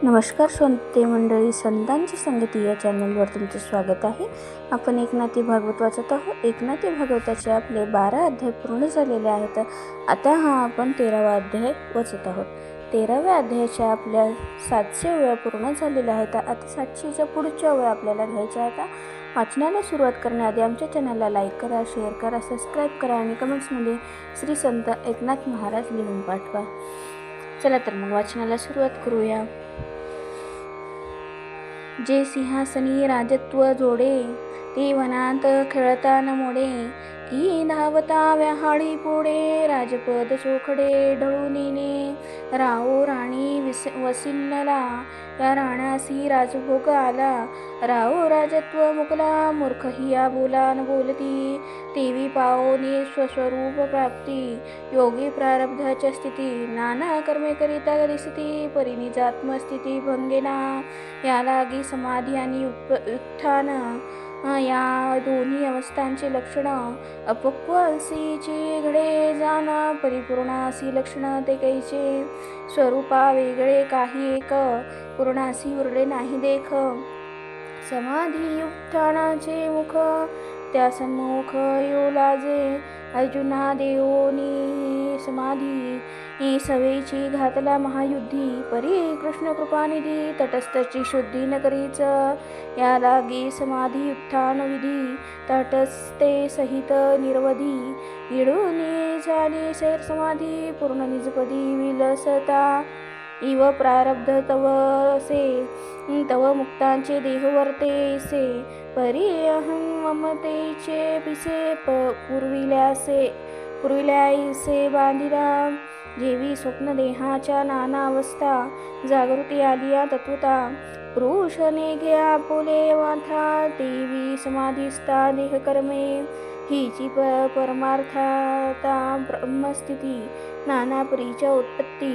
नमस्कार श्रोते मंडळी, संतांची संगती या चॅनलवर तुमचे स्वागत आहे. आपण एकनाथी भागवत वाचत आहोत. एकनाथी भागवताचे आपले 12 अध्याय पूर्ण झालेले आहेत. आता आपण 13वा अध्याय वाचत आहोत. 13व्या अध्यायाच्या आपल्या 700 ओव्या पूर्ण झालेल्या आहेत. आता 700च्या पुढच्या ओव्या आपल्याला घ्यायच्या आहेत. वाचनाला सुरुवात करण्याआधी आमच्या चॅनलला लाईक करा, शेअर करा, सबस्क्राईब करा आणि कमेंट्समध्ये श्री संत एकनाथ महाराज लिहून पाठवा. चला तर मग वाचनाला सुरुवात करूया. जे सिंहासनी राजत्व जोडे, ते वनात खेळता न मोडे. की धावता व्याहाळी पुढे, राजपद चोखडे ढळून येणे. राओ राणी वसिन्नला, या राण्यासी राजभोग आला. राओ राजत्व मुकला, मूर्ख हिया बोला न बोलती. तेवी पाओनी स्वस्वरूप प्राप्ती, योगी प्रारब्धाच्या स्थिती. नाना कर्मे करिता दिसती, परिनिजात्मस्थिती भंगेना. या लागी समाधी आणि उत्थान, या दोन्ही अवस्थांचे लक्षण. अपक्व असीची घडे जाण, परिपूर्ण असी लक्षण ते कैचे. स्वरूपा वेगळे काही एक, पूर्णासी उरले नाही देख. समाधी उत्थानाचे मुख, त्या सन्मुख येऊ लाजे. अर्जुना देवोनी समाधी, सवेची घातला महायुद्धी. परी कृष्ण कृपानिधी, तटस्थची शुद्धी न करीच. या लागी समाधी उत्थान विधी, तटस्थे सहित निरवधी. विडूनी झाली सैर समाधी, पूर्ण निजपदी विलसता. इव प्रारब्ध तव असे, तव मुक्तांचे देह वर्तेसे. परी अहं ममतेचे पिसे, पुरविल्यासे बांधिला. जेवी स्वप्न देहाच्या नाना अवस्था, जागृती आलिया तत्वता. पुरुषने घ्या आपुले वाथा, तेवी समाधीस्था देह कर्मे. हीची परमार्थाता ब्रह्मस्थिती, नाना परीच्या उत्पत्ती.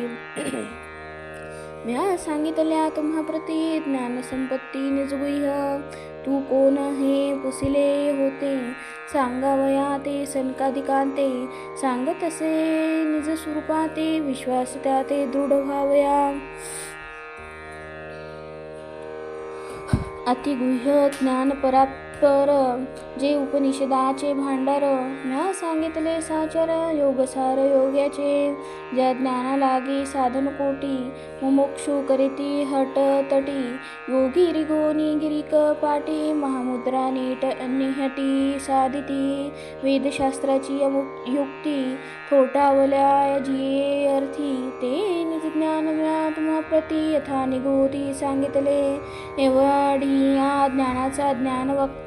म्या सांगितल्या तुम्हा प्रती, ज्ञान संपत्ती निजगुह्य. तू कोण हे पुसिले होते, सांगावया ते सनकादिकांते. सांगत असे निज स्वरूपाते, विश्वास त्याते दृढ व्हावया. अतिगुह्य ज्ञान परात्पर, जे उपनिषदाचे भांडार. म्या सांगितले साचर, योगसार योग्याचे. ज्या ज्ञाना लागी साधन कोटी, मुमुक्षु करीती हट तटी. योगी रिगोनी गिरिक पाटी, महामुद्रा नीट निहटी साधिती. वेदशास्त्राची युक्ती, थोटावल्या जिये अर्थी. ते निज ज्ञान म्या तुम्हा प्रती, यथा निगोती सांगितले. एवढी या ज्ञानाचा ज्ञान वक्ता,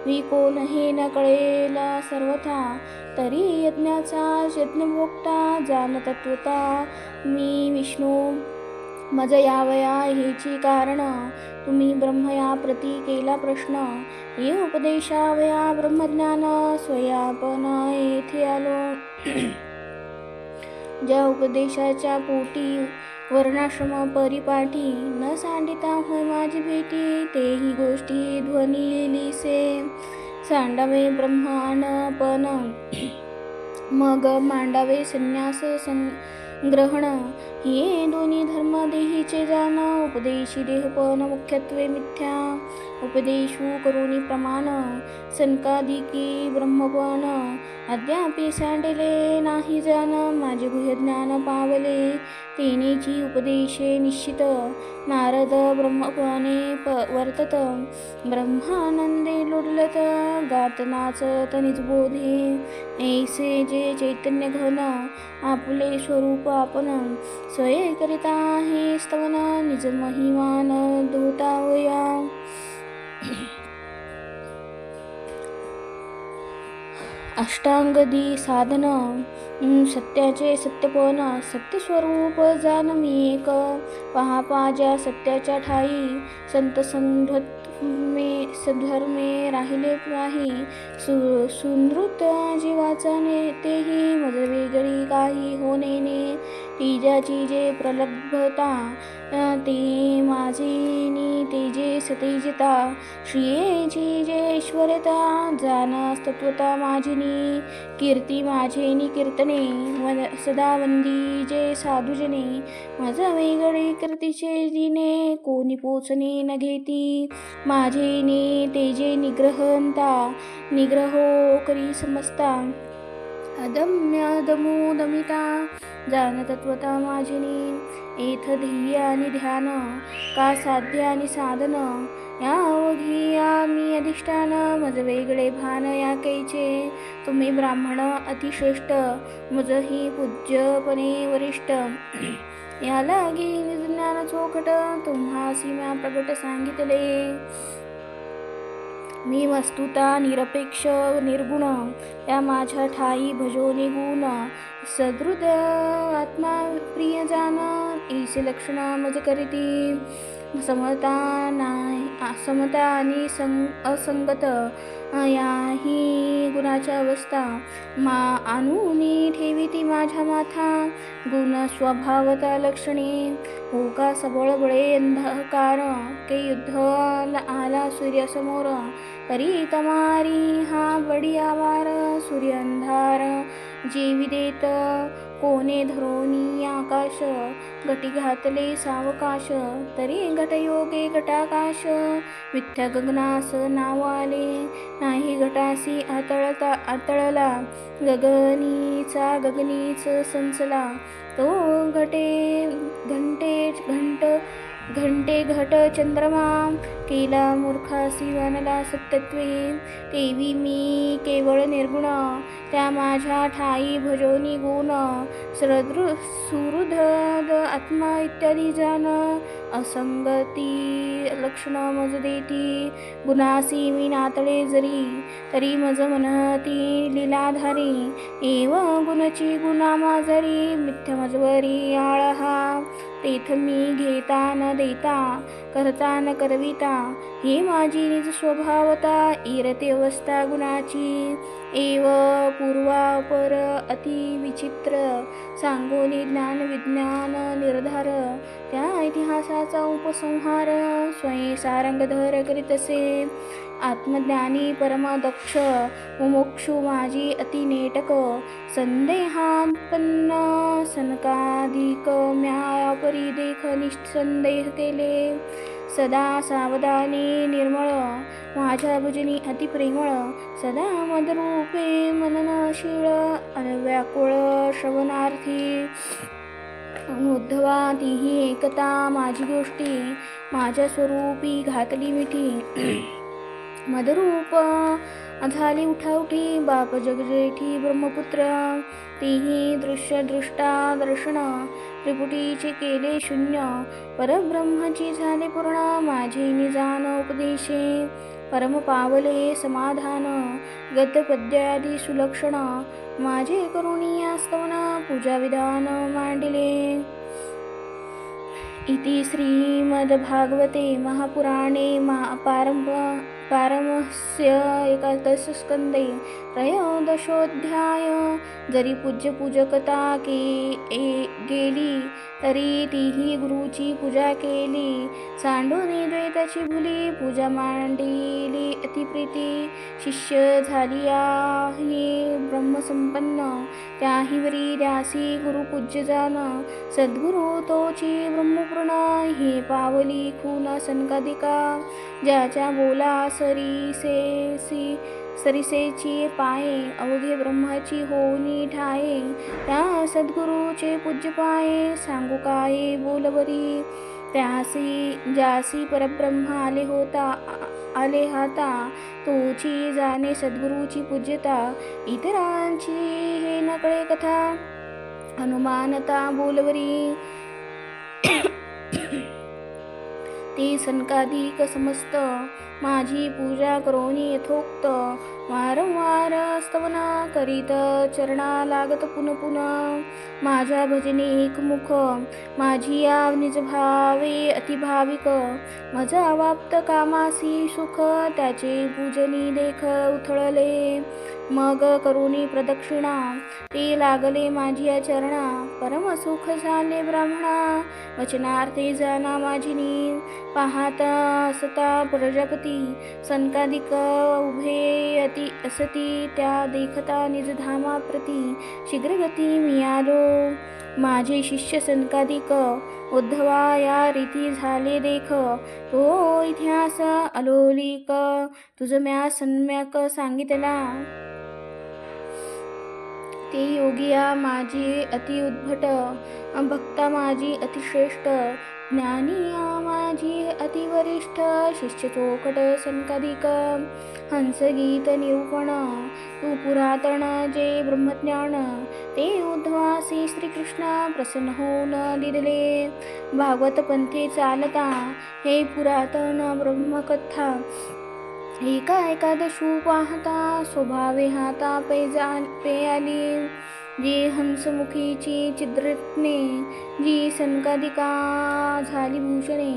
मी कोण हे न कळेल सर्वथा. तरी यज्ञाचा यज्ञभोक्ता, जाण तत्वता मी विष्णू. मज यावया हेची कारण, तुम्ही ब्रह्म या प्रती केला प्रश्न. ये उपदेशावया ब्रह्मज्ञान, स्वयापन येथे आलो. ज्या उपदेशाच्या पोटी, वर्णाश्रम परिपाठी. न सांडिता होय माझी भेटी, तेही गोष्टी ध्वनिलिसे. सांडावे ब्रह्मानपण, मग मांडावे संन्यास ग्रहण. हे दोन्ही धर्म देहीचे जाण, उपदेशी देहपण मुख्यत्वे मिथ्या. उपदेशू करुणी प्रमाण, सनकादिकी ब्रह्मपण. अद्यापि सांडिले नाही जाण, माझे गुह्य ज्ञान पावले. तेनेची उपदेशे निश्चित, नारद ब्रह्मपणे वर्तत. ब्रह्मानंदे लुडलत, गात नाचत निजबोधे. ऐसे जे चैतन्य घन, आपुले स्वरूप आपण. स्वये करिता हे स्तवन, निज महिमान धोतावया. अष्टांगदी साधन, सत्याचे सत्यपण. सत्यस्वरूप जाण मी एक, पहा ज्या सत्याच्या ठाई. संत सद्धर्मे राहिले नाही, सुनृत जीवाचा तेही. मज वेगळी काही होणे, तेजाची जे प्रलब्धता ते माझे तेजे सतेजता श्रियेची जे ऐश्वर्यता जाणस तत्वता माझिनी कीर्ती माझेनी कीर्तने सदा वंदी जे साधुजने माझ वेगळे कीर्तीचे दिने कोणी पोचणे न घेती माझेने तेजे निग्रहंता निग्रहो करी समजता अदम्य दमिता जाण तत्वता माझिनी एथ ध्येय आणि ध्यान का साध्य आणि साधन या अवघी मी अधिष्ठान मज वेगळे भान या कैचे तुम्ही ब्राह्मण अतिश्रेष्ठ मज ही पूज्यपणे वरिष्ठ या लागी ज्ञान चोखट तुम्हा सीमा प्रगट सांगितले मी वस्तुता निरपेक्ष निर्गुण या माझ्या ठाई भजोनी गुण सदृद आत्मा प्रिय जाण ऐसे लक्षण मज करीती समता आणि असंगत याही गुणाच्या अवस्था आणूनी ठेविती माझ्या माथा गुण स्वभावता लक्षणे हो का सबळ बळे अंधकार के युद्ध आला सूर्यासमोर तरी तमारी हा बडी आवार सूर्य अंधार जेवी देत कोणे धरोनी आकाश गटी घातले सावकाश तरी घटयोगे घटाकाश मिथ्या गगनास नाव आले नाही घटासी आतळला गगनीच संचला तो घंटे घट चंद्रमा केला मूर्खासी वनला सत्यत्वे तेवी मी केवळ निर्गुण त्या माझ्या ठाई भजोनी गुण सुहृद आत्मा इत्यादी जाण असंगती लक्षण मज देती गुणासी मी नातळे जरी तरी मज म्हणती लीलाधारी एव गुणची गुणा माझरी मिथ्य मजवरी आळहा तेथ मी घेता न देता करता न करविता हे माझी निज स्वभावता इरते अवस्था गुणाची एव पूर्वापर अति विचित्र सांगोनी ज्ञान विज्ञान निर्धार त्या इतिहासाचा उपसंहार स्वयं सारंगधर करीतसे आत्मज्ञानी परमदक्ष मुमुक्षु माझी अति नेटक संदेहात्पन्न सनकाधिक म्या परिदेख निसंदेह केले सदा सावधानी निर्मळ माझ्या भजनी अतिप्रेमळ सदा मदरूपे मननशीळ अनव्याकुळ श्रवणार्थी उद्धवा तीही एकता माझी गोष्टी माझ्या स्वरूपी घातली मिठी मदरूप झाली उठाउठी बाप जगजेठी ब्रह्मपुत्र तीही दृश्य दृष्टा दर्शन त्रिपुटीचे केले शून्य परब्रह्माची झाले पूर्ण माझे निजान उपदेशे परम पावले समाधान गद्यपद्यादी सुलक्षण माझे करुणीया स्तवन पूजा विधान मांडिले इति श्रीमद्भागवते महापुराणे पारमस्य एकादशस्कंदे त्रयोदशोऽध्याय जरी पूज्य पूजकता गेली तरी तीही गुरुची पूजा केली सांडूनी द्वैताची भुली पूजा मांडली अतिप्रीती शिष्य झाली आहे ब्रह्मसंपन्न त्याहीवरी द्यासी गुरुपूज्य जाण सद्गुरु तोची ब्रह्मपूर्ण हे पावली खून सनकादिका ज्याच्या बोला सरिसेची पाये अवघे ब्रह्माची होनी ठाये त्या सद्गुरूचे पूज्य पाये सांगू काय बोलवरी ज्यासी परब्रह्म आले हाता तोची जाणे सद्गुरूची पूज्यता इतरांची हे नकळे कथा अनुमानता बोलवरी ते सनकाधिक समस्त माझी पूजा करोनी यथोक्त वारंवार स्तवना करीत चरणा लागत पुन माझ्या भजने एकमुख माझी या निज भावे अतिभाविक मजा वाप्त कामासी सुख त्याचे पूजनी देख उथळले मग करुणी प्रदक्षिणा ती लागले माझी चरणा. परम सुख झाले ब्राह्मणा वचनार्थे जाना माझी नीव. पाहता असता प्रजापती सनकादिक उभे अति असती. त्या देखता निज धामा प्रती शीघ्रगती मी आलो. माझे शिष्य सनकादिक उद्धवा या रीती झाले देख. तो इतिहास अलोलिक तुझ म्या सम्यक सांगितला. ते योगिया माझी अति उद्भट भक्ता माझी अतिश्रेष्ठ. ज्ञानिया माझी अतिवरिष्ठ शिष्य चोखट सनकादिक. हंसगीत निरूपण तू पुरातन जे ब्रह्मज्ञान. ते उद्धवासी श्रीकृष्ण प्रसन्न होऊन दिले. भागवत पंथे चालता हे पुरातन ब्रह्मकथा. एका एकादशू पाहता स्वभावे हाता पे आली. जी हंसमुखीची चिद्रत्ने जी सनकादिका झाली भूषणे.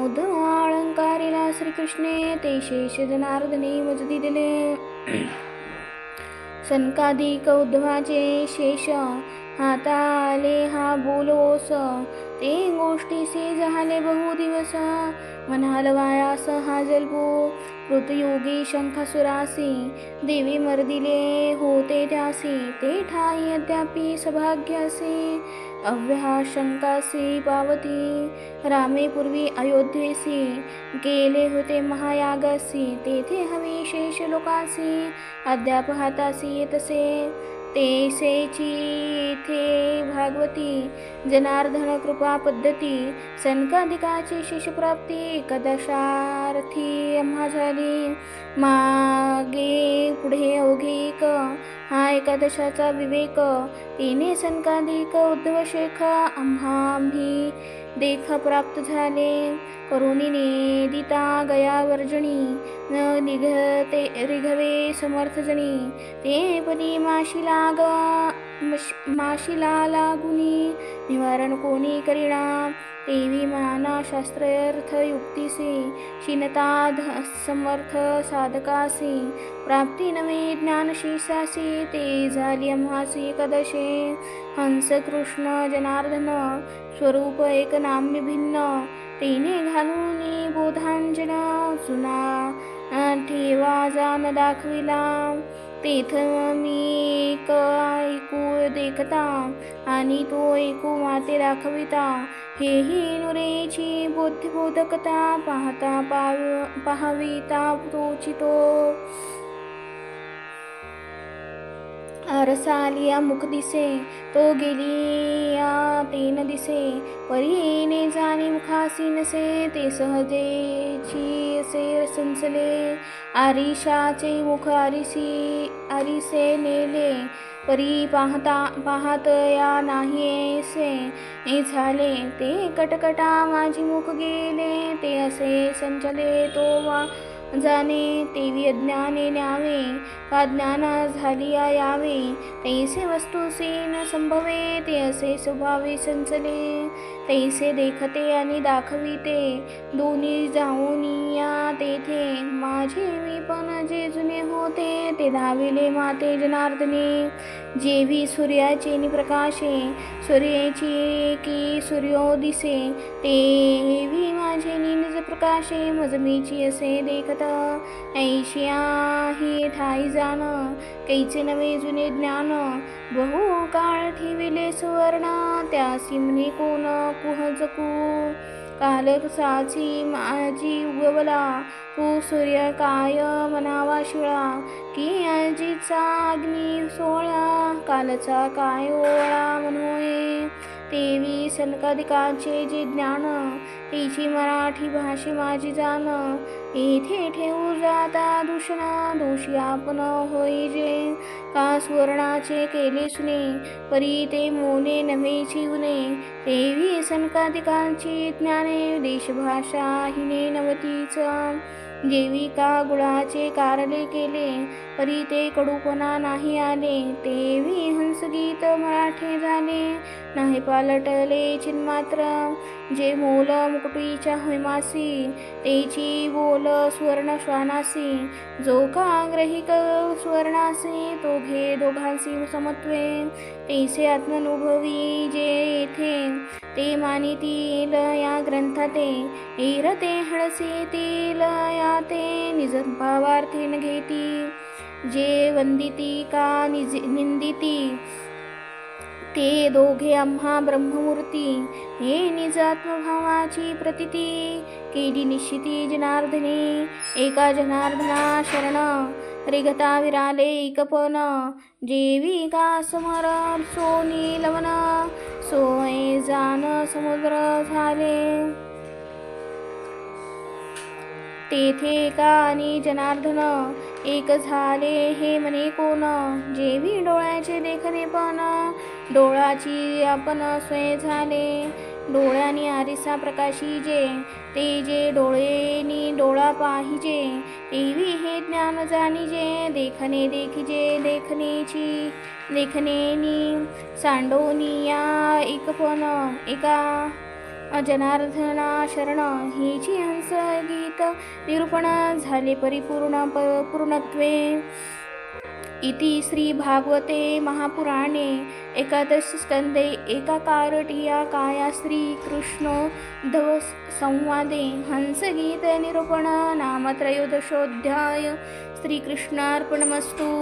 उद्धव अलंकारिला श्रीकृष्णे ते शेष जनार्दने मजदी दिले. सनकादिक उद्धवाचे शेष हाता आले हा बोलोस. ते गोष्टीसे झाले बहु दिवस म्हणालवायास हा जल्पू. कृतयोगी शंखासुरासी देवी मर्दिले होते त्यासी. ते ठाई अद्यापि सभाग्यासी अव्यहा शंकासी पावती. रामे पूर्वी अयोध्येसी गेले होते महायागासी. तेथे हवी शेष लोकासी अद्याप हातासी येतसे. तेसेची येथे भागवती जनार्दन कृपा पद्धती. सनकादिकाची शिष्यप्राप्ती एकादशार्थी आम्हा झाली. मागे पुढे अवघे एक हा एकादशाचा विवेक. तिने सनकादिक उद्धव शेख आम्ही देख प्राप्त झाले. करुणीने दिता गया वर्जणी न रिघवे समर्थजनी. ते पदी माशिला लागुनी निवारण कोणी करिणा. तेवी माना शास्त्रार्थ युक्तीसे क्षीणता समर्थ साधकासी. प्राप्ती नवे ज्ञानशीसासी ते झाली आम्हासी एकादशे. हंस कृष्ण जनार्दन स्वरूप एक नाम्य भिन्न. तेने घालून बोधांजन सुना ठेवा जान दाखविला. तेथ मी एक ऐकू देखता आणि तो ऐकू माते दाखविता. हेही नुरेची बोधकता पाहता पाहविता तोचितो. रसालिया मुख दिसे तो गेलिया तेन दिसे. परीने जाणे मुखासी नसे ते सहजेची असे संचले. आरिशाचे मुख आरिसे नेले परी पाहत या नाहीसे झाले. ते कटकटा माझी मुख गेले ते असे संचले. तो जाणे तेवी अज्ञाने न्यावे का ज्ञाना झालिया यावे. तैसे वस्तुसी न संभवे ते असे स्वभावे संचले. तैसे देखते आणि दाखविते दोन्ही जाऊनिया तेथे. माझे मी पण जे जुने होते ते धाविले माते जनार्दने. जेवी सूर्याचे निप्रकाशे सूर्याची की सूर्यो दिसे. तेवी माझे निज प्रकाशे मजमीची असे देखत. ऐशिया ही ठाई जाण कैचे नवे जुने ज्ञान. बहु काळ ठेविले सुवर्ण त्यासी म्हणे कोण कुहजकू. कालसाची माझी उगवला तू सूर्य काय मनावा शिळा. की आजीचा अग्नी सोळा कालचा काय ओळा मनोये. तेवी सनकादिकाचे जे ज्ञान तिची मराठी भाषे माझी जाण. येथे ठेवू जाता दूषण दोषी आपण होई जे. का सुवर्णाचे केले सुने परी ते मोने नव्हेची उने. तेवी सनकादिकांची ज्ञाने देशभाषा हिने नवतीच. जेवी का गुळाचे कारले केले, परी ते कडूपणा नाही आले. तेवी हंसगीत मराठे झाले, नाही पालटले चिन्मात्र. जे मोल मुकुटीच्या हैमासी, तेची बोल सुवर्ण श्वानासी. जो का ग्रहिक सुवर्णासी, तो घे दोघांसी समत्वे. तेसे आत्मनुभवी जे येथे, ते मानितील या ग्रंथाते. ऐरते हळसीतील या ते, निज भावार्थी न घेती. जे वंदिती का निंदिती, ते दोघे आम्हा ब्रह्ममूर्ती. हे निज आत्मभावाची प्रतीती, केली निश्चिती जनार्दनी. एका जनार्दना शरण, रिगता विराले एकपण. जेवी का समर सोनी लवन, सोय जान समुद्र झाले. तेथे का आणि जनार्दन, एक झाले हे म्हणे कोण. जेवी डोळ्याचे देखणे पण, डोळाची आपण स्वय झाले. डोळ्यानी आरिसा प्रकाशी जे, ते जे डोळेनी डोळा पाहिजे. तेवी हे ज्ञान जाणीजे, देखणे देखिजे देखणेनी. सांडोनी या एकपण, एका जनार्दना शरण. हेची हंस गीत निरूपण झाले पूर्णत्वे. इति श्री भागवते महापुराणे एकादश स्कंदे एकाकारटीया काया श्री कृष्णोद्धव संवादे हंसगीत निरूपण नाम त्रयोदशोऽध्याय. श्रीकृष्णार्पणमस्तु.